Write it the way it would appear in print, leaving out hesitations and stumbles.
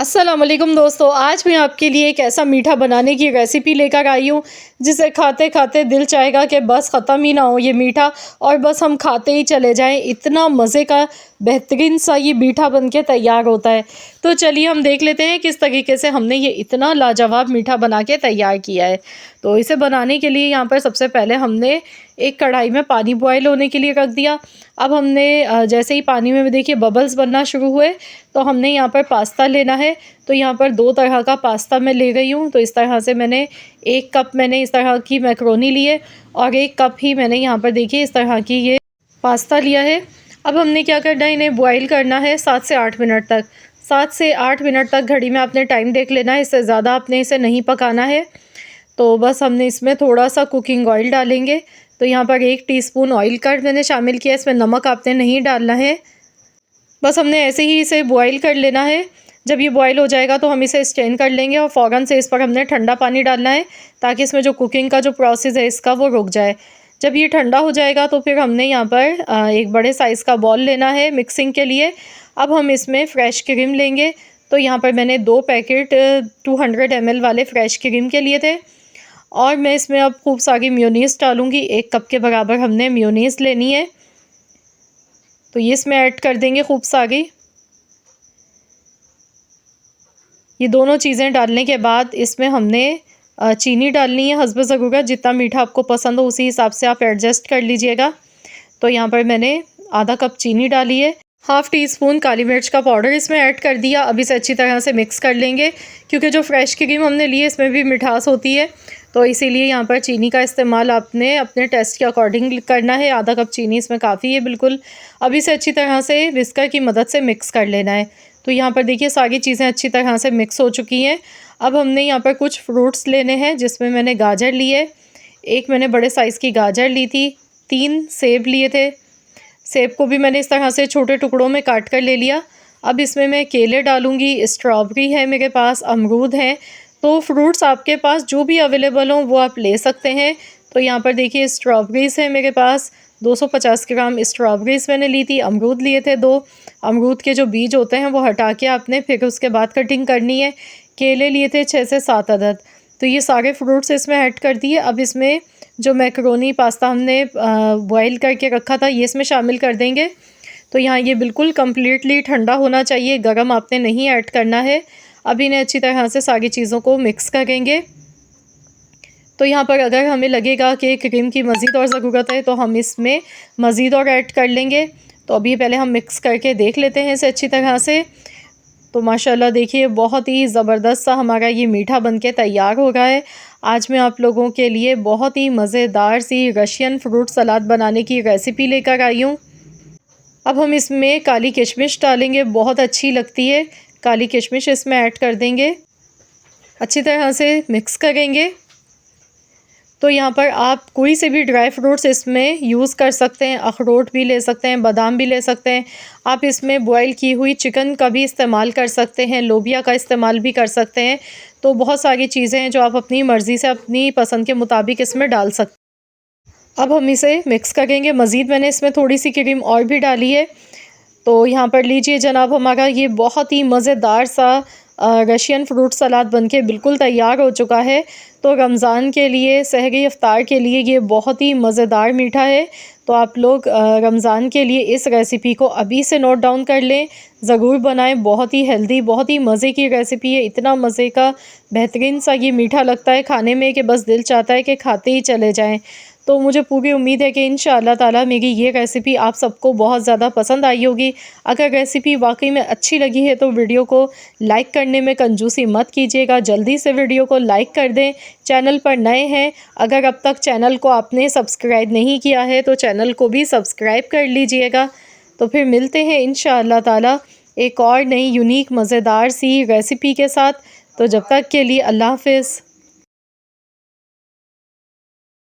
अस्सलाम वालेकुम दोस्तों, आज मैं आपके लिए एक ऐसा मीठा बनाने की रेसिपी लेकर आई हूँ जिसे खाते खाते दिल चाहेगा कि बस ख़त्म ही ना हो ये मीठा और बस हम खाते ही चले जाएं। इतना मज़े का बेहतरीन सा ये मीठा बनके तैयार होता है। तो चलिए हम देख लेते हैं किस तरीके से हमने ये इतना लाजवाब मीठा बना के तैयार किया है। तो इसे बनाने के लिए यहाँ पर सबसे पहले हमने एक कढ़ाई में पानी बॉयल होने के लिए रख दिया। अब हमने जैसे ही पानी में देखिए बबल्स बनना शुरू हुए तो हमने यहाँ पर पास्ता लेना है। तो यहाँ पर 2 तरह का पास्ता मैं ले गई हूँ। तो इस तरह से मैंने 1 कप मैंने इस तरह की मैक्रोनी ली है और 1 कप ही मैंने यहाँ पर देखिए इस तरह की ये पास्ता लिया है। अब हमने क्या करना है, इन्हें बॉयल करना है 7 से 8 मिनट तक। 7 से 8 मिनट तक घड़ी में आपने टाइम देख लेना है, इससे ज़्यादा आपने इसे नहीं पकाना है। तो बस हमने इसमें थोड़ा सा कुकिंग ऑयल डालेंगे। तो यहाँ पर 1 टीस्पून ऑयल का मैंने शामिल किया, इसमें नमक आपने नहीं डालना है। बस हमने ऐसे ही इसे बॉयल कर लेना है। जब ये बॉयल हो जाएगा तो हम इसे स्ट्रेन कर लेंगे और फ़ौरन से इस पर हमने ठंडा पानी डालना है ताकि इसमें जो कुकिंग का जो प्रोसेस है इसका वो रुक जाए। जब ये ठंडा हो जाएगा तो फिर हमने यहाँ पर एक बड़े साइज़ का बॉल लेना है मिक्सिंग के लिए। अब हम इसमें फ़्रेश क्रीम लेंगे। तो यहाँ पर मैंने 2 पैकेट 200 ml वाले फ़्रेश क्रीम के लिए थे और मैं इसमें अब खूब सारी मेयोनीज़ डालूँगी। 1 कप के बराबर हमने मेयोनीज़ लेनी है। तो ये इसमें ऐड कर देंगे खूब सारी। ये दोनों चीज़ें डालने के बाद इसमें हमने चीनी डालनी है हस्ब ज़रूरत। जितना मीठा आपको पसंद हो उसी हिसाब से आप एडजस्ट कर लीजिएगा। तो यहाँ पर मैंने आधा कप चीनी डाली है। हाफ़ टी स्पून काली मिर्च का पाउडर इसमें ऐड कर दिया। अब इसे अच्छी तरह से मिक्स कर लेंगे क्योंकि जो फ्रेश क्रीम हमने ली है इसमें भी मिठास होती है। तो इसीलिए यहाँ पर चीनी का इस्तेमाल आपने अपने टेस्ट के अकॉर्डिंग करना है। आधा कप चीनी इसमें काफ़ी है बिल्कुल। अब इसे अच्छी तरह से विस्कर की मदद से मिक्स कर लेना है। तो यहाँ पर देखिए सारी चीज़ें अच्छी तरह से मिक्स हो चुकी हैं। अब हमने यहाँ पर कुछ फ्रूट्स लेने हैं जिसमें मैंने गाजर ली है। 1 मैंने बड़े साइज़ की गाजर ली थी। 3 सेब लिए थे। सेब को भी मैंने इस तरह से छोटे टुकड़ों में काट कर ले लिया। अब इसमें मैं केले डालूँगी, स्ट्रॉबेरी है मेरे पास, अमरूद हैं। तो फ्रूट्स आपके पास जो भी अवेलेबल हों वो आप ले सकते हैं। तो यहाँ पर देखिए स्ट्रॉबेरीज़ हैं मेरे पास, 250 ग्राम स्ट्रॉबेरीज़ मैंने ली थी। अमरूद लिए थे 2। अमरूद के जो बीज होते हैं वो हटा के आपने फिर उसके बाद कटिंग करनी है। केले लिए थे 6 से 7 अदद। तो ये सारे फ्रूट्स इसमें ऐड कर दिए। अब इसमें जो मैक्रोनी पास्ता हमने बॉयल करके रखा था ये इसमें शामिल कर देंगे। तो यहाँ ये बिल्कुल कम्प्लीटली ठंडा होना चाहिए, गरम आपने नहीं ऐड करना है। अब इन्हें अच्छी तरह से सारी चीज़ों को मिक्स करेंगे। तो यहाँ पर अगर हमें लगेगा कि क्रीम की मज़ीद और ज़रूरत है तो हम इसमें मज़ीद और ऐड कर लेंगे। तो अभी पहले हम मिक्स करके देख लेते हैं इसे अच्छी तरह से। तो माशाल्लाह देखिए बहुत ही ज़बरदस्त सा हमारा ये मीठा बनके तैयार हो रहा है। आज मैं आप लोगों के लिए बहुत ही मज़ेदार सी रशियन फ्रूट सलाद बनाने की रेसिपी लेकर आई हूँ। अब हम इसमें काली किशमिश डालेंगे, बहुत अच्छी लगती है। काली किशमिश इसमें ऐड कर देंगे, अच्छी तरह से मिक्स करेंगे। तो यहाँ पर आप कोई से भी ड्राई फ्रूट्स इसमें यूज़ कर सकते हैं। अखरोट भी ले सकते हैं, बादाम भी ले सकते हैं। आप इसमें बॉयल की हुई चिकन का भी इस्तेमाल कर सकते हैं, लोबिया का इस्तेमाल भी कर सकते हैं। तो बहुत सारी चीज़ें हैं जो आप अपनी मर्ज़ी से अपनी पसंद के मुताबिक इसमें डाल सकते हैं। अब हम इसे मिक्स करेंगे। मज़ीद मैंने इसमें थोड़ी सी क्रीम और भी डाली है। तो यहाँ पर लीजिए जनाब, हमारा ये बहुत ही मज़ेदार सा रशियन फ्रूट सलाद बनके बिल्कुल तैयार हो चुका है। तो रमज़ान के लिए सहरी इफ्तार के लिए ये बहुत ही मज़ेदार मीठा है। तो आप लोग रमज़ान के लिए इस रेसिपी को अभी से नोट डाउन कर लें, ज़रूर बनाएं। बहुत ही हेल्दी, बहुत ही मज़े की रेसिपी है। इतना मज़े का बेहतरीन सा ये मीठा लगता है खाने में कि बस दिल चाहता है कि खाते ही चले जाएं। तो मुझे पूरी उम्मीद है कि इंशाअल्लाह ताला मेरी ये रेसिपी आप सबको बहुत ज़्यादा पसंद आई होगी। अगर रेसिपी वाकई में अच्छी लगी है तो वीडियो को लाइक करने में कंजूसी मत कीजिएगा, जल्दी से वीडियो को लाइक कर दें। चैनल पर नए हैं, अगर अब तक चैनल को आपने सब्सक्राइब नहीं किया है तो चैनल को भी सब्सक्राइब कर लीजिएगा। तो फिर मिलते हैं इंशाअल्लाह ताला एक और नई यूनिक मज़ेदार सी रेसिपी के साथ। तो जब तक के लिए अल्लाह हाफ़िज़।